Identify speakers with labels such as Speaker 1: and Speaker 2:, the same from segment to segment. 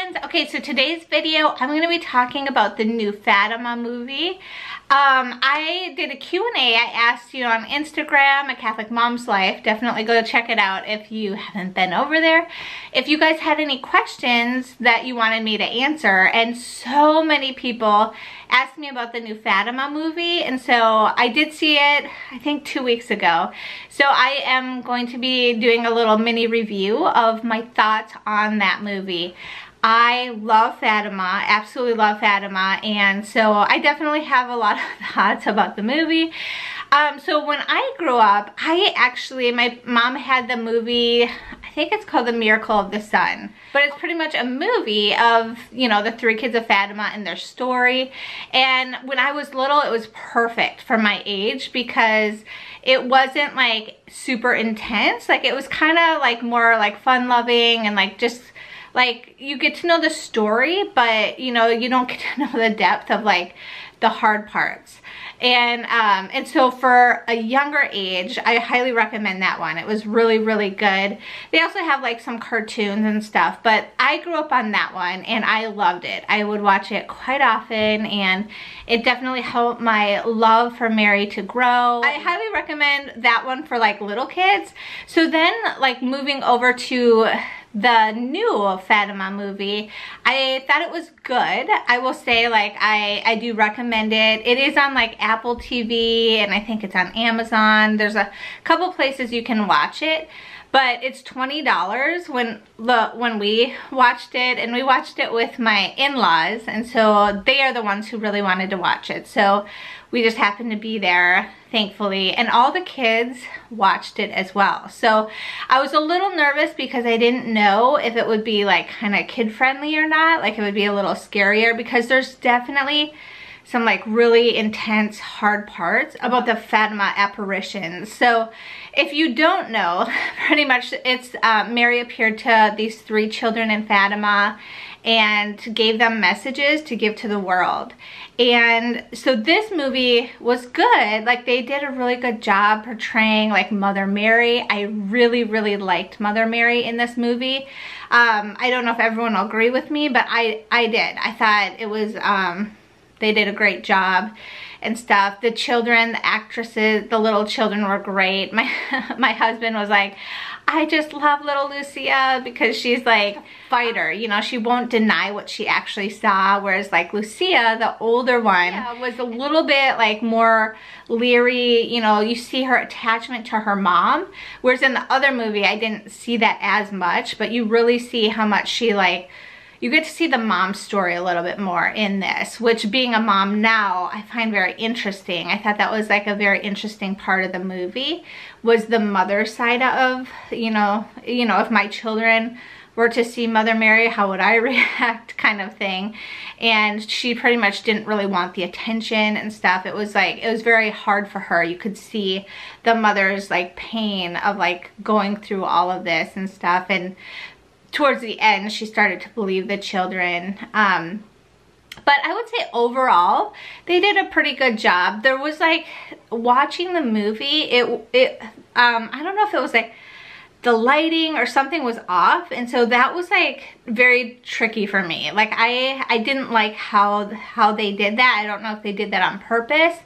Speaker 1: friends. Okay, so today's video, I'm going to be talking about the new Fatima movie. I did a Q&A. I asked you on Instagram, A Catholic Mom's Life. Definitely go check it out if you haven't been over there. If you guys had any questions that you wanted me to answer, and so many people asked me about the new Fatima movie, and so I did see it, I think 2 weeks ago. So I am going to be doing a little mini review of my thoughts on that movie. I love Fatima, absolutely love Fatima, and so I definitely have a lot of thoughts about the movie. So when I grew up, my mom had the movie, I think it's called The Miracle of the Sun, but it's pretty much a movie of, you know, the three kids of Fatima and their story. And when I was little, it was perfect for my age because it wasn't like super intense. Like it was kind of like more like fun loving and like just like you get to know the story, but you know, you don't get to know the depth of like the hard parts. And so for a younger age, I highly recommend that one. It was really, really good. They also have like some cartoons and stuff, but I grew up on that one and I loved it. I would watch it quite often and it definitely helped my love for Mary to grow. I highly recommend that one for like little kids. So then like moving over to the new Fatima movie, I thought it was good. I will say, like, I do recommend it. It is on like Apple TV and I think it's on Amazon. There's a couple places you can watch it, but it's $20 when we watched it, and we watched it with my in-laws, and so they are the ones who really wanted to watch it. So we just happened to be there, thankfully, and all the kids watched it as well. So I was a little nervous because I didn't know if it would be like kind of kid-friendly or not, like it would be a little scarier, because there's definitely some like really intense hard parts about the Fatima apparitions. So if you don't know, pretty much it's Mary appeared to these three children in Fatima and gave them messages to give to the world. And so this movie was good. Like they did a really good job portraying like Mother Mary. I really, really liked Mother Mary in this movie. I don't know if everyone will agree with me, but I did. I thought it was, they did a great job and stuff. The children, the actresses, the little children were great. My husband was like, I just love little Lucia because she's like a fighter, you know, she won't deny what she actually saw, whereas like Lucia, the older one, was a little bit like more leery, you know, you see her attachment to her mom, whereas in the other movie I didn't see that as much, but you really see how much she like, you get to see the mom story a little bit more in this, which being a mom now, I find very interesting. I thought that was like a very interesting part of the movie, was the mother side of, you know, if my children were to see Mother Mary, how would I react kind of thing. And she pretty much didn't really want the attention and stuff. It was like, it was very hard for her. You could see the mother's like pain of like going through all of this and stuff. And towards the end, she started to believe the children. But I would say overall, they did a pretty good job. There was like, watching the movie, I don't know if it was like the lighting or something was off. And so that was like very tricky for me. Like I didn't like how they did that. I don't know if they did that on purpose.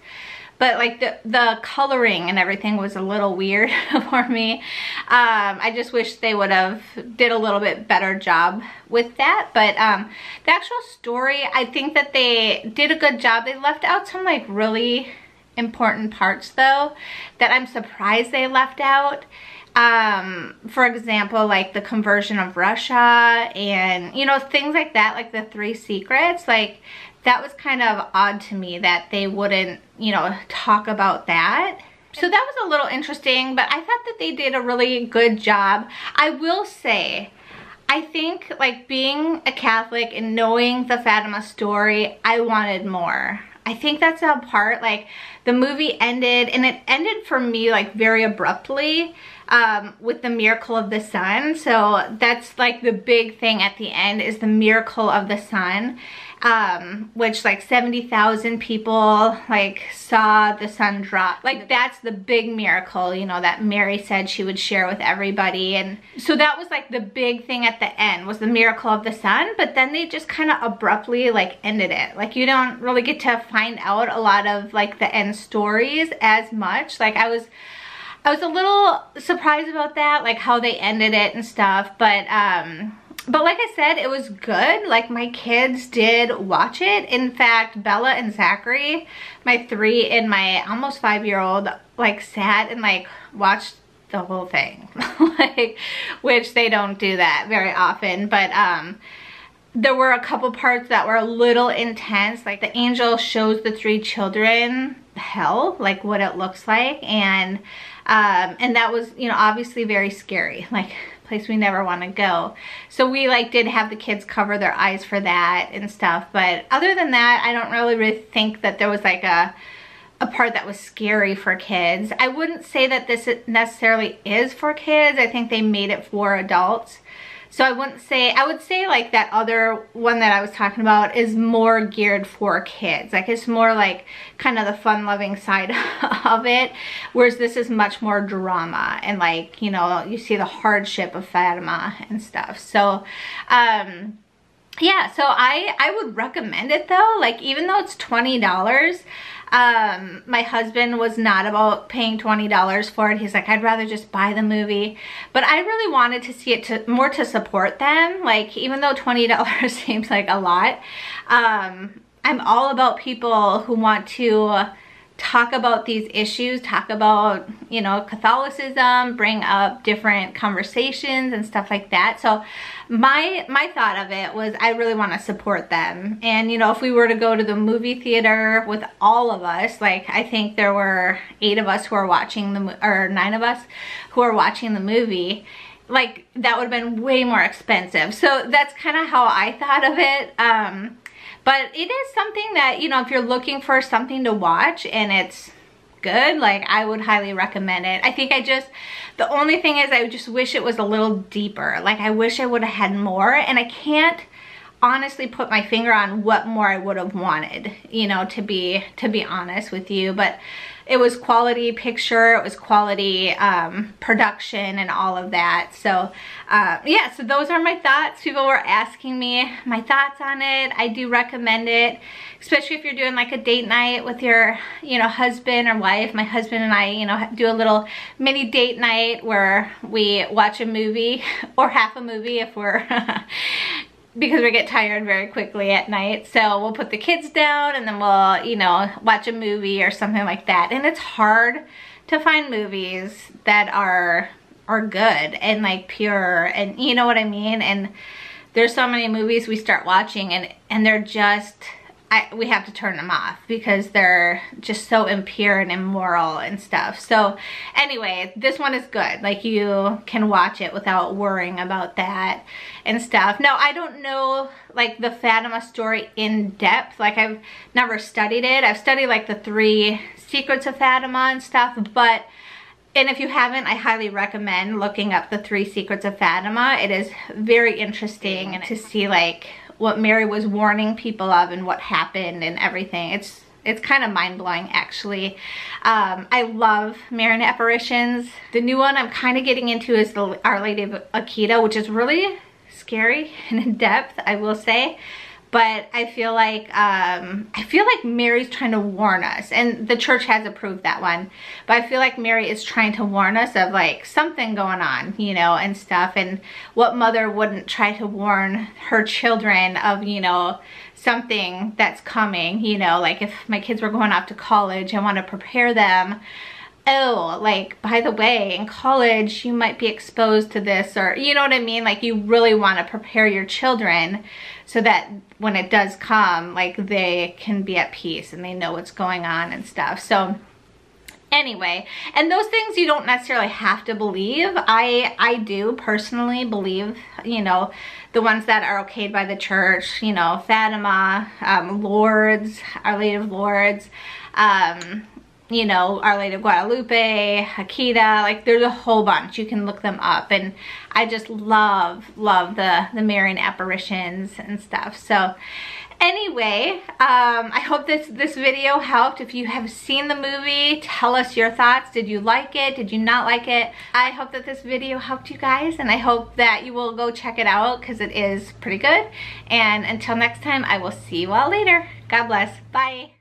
Speaker 1: But like the coloring and everything was a little weird for me. I just wish they would have did a little bit better job with that. But the actual story, I think that they did a good job. They left out some like really important parts though that I'm surprised they left out. For example, like the conversion of Russia and, you know, things like that, like the 3 secrets, like that was kind of odd to me that they wouldn't, you know, talk about that. So that was a little interesting, but I thought that they did a really good job. I will say, I think like being a Catholic and knowing the Fatima story, I wanted more. I think that's a part, like the movie ended, and it ended for me like very abruptly. with the miracle of the sun. So that's like the big thing at the end, is the miracle of the sun, which like 70,000 people like saw the sun drop. Like that's the big miracle, you know, that Mary said she would share with everybody. And so that was like the big thing at the end, was the miracle of the sun. But then they just kind of abruptly like ended it. Like you don't really get to find out a lot of like the end stories as much. Like I was a little surprised about that, like how they ended it and stuff. But like I said, it was good. Like my kids did watch it. In fact, Bella and Zachary, my 3 and my almost 5-year-old, like sat and like watched the whole thing. Like, which they don't do that very often. But there were a couple parts that were a little intense. Like the angel shows the 3 children hell, like what it looks like. And that was, you know, obviously very scary. Like place we never want to go. So we like did have the kids cover their eyes for that and stuff. But other than that, I don't really think that there was like a part that was scary for kids. I wouldn't say that this necessarily is for kids. I think they made it for adults. So I wouldn't say, I would say like that other one that I was talking about is more geared for kids. Like it's more like kind of the fun-loving side of it, whereas this is much more drama and like, you know, you see the hardship of Fatima and stuff. So yeah, so I would recommend it though. Like even though it's $20, my husband was not about paying $20 for it. He's like, I'd rather just buy the movie. But I really wanted to see it more to support them. Like even though $20 seems like a lot, I'm all about people who want to talk about these issues, talk about, you know, Catholicism, bring up different conversations and stuff like that. So my thought of it was I really want to support them. And, you know, if we were to go to the movie theater with all of us, like I think there were 8 of us who are watching or 9 of us who are watching the movie, like that would have been way more expensive. So that's kind of how I thought of it. But it is something that, you know, if you're looking for something to watch and it's good, like I would highly recommend it. I think the only thing is I just wish it was a little deeper. Like I wish I would have had more, and I can't honestly put my finger on what more I would have wanted, you know, to be honest with you. But it was quality picture, it was quality production and all of that. So yeah, so those are my thoughts. People were asking me my thoughts on it. I do recommend it, especially if you're doing like a date night with your, you know, husband or wife. My husband and I, you know, do a little mini date night where we watch a movie or half a movie if we're because we get tired very quickly at night. So we'll put the kids down and then we'll, you know, watch a movie or something like that. And it's hard to find movies that are good and like pure, and you know what I mean? And there's so many movies we start watching and they're just, we have to turn them off because they're just so impure and immoral and stuff. So anyway, this one is good. Like you can watch it without worrying about that and stuff. Now, I don't know like the Fatima story in depth. Like I've never studied it. I've studied like the 3 secrets of Fatima and stuff, but and if you haven't, I highly recommend looking up the 3 secrets of Fatima. It is very interesting and to see like what Mary was warning people of and what happened and everything. It's kind of mind-blowing actually. I love Marian apparitions. The new one I'm kind of getting into is the Our Lady of Akita, which is really scary and in depth, I will say. But I feel like Mary's trying to warn us, and the church has approved that one. But I feel like Mary is trying to warn us of like something going on, you know, and stuff. And what mother wouldn't try to warn her children of, you know, something that's coming, you know, like if my kids were going off to college, I want to prepare them. Oh, like, by the way, in college, you might be exposed to this, or, you know what I mean? Like, you really want to prepare your children so that when it does come, like, they can be at peace and they know what's going on and stuff. So, anyway, and those things you don't necessarily have to believe. I do personally believe, you know, the ones that are okayed by the church, you know, Fatima, Lourdes, Our Lady of Lourdes, you know, Our Lady of Guadalupe, Akita, like there's a whole bunch. You can look them up, and I just love the Marian apparitions and stuff. So anyway, I hope this video helped. If you have seen the movie, tell us your thoughts. Did you like it? Did you not like it? I hope that this video helped you guys, and I hope that you will go check it out because it is pretty good. And until next time, I will see you all later. God bless. Bye.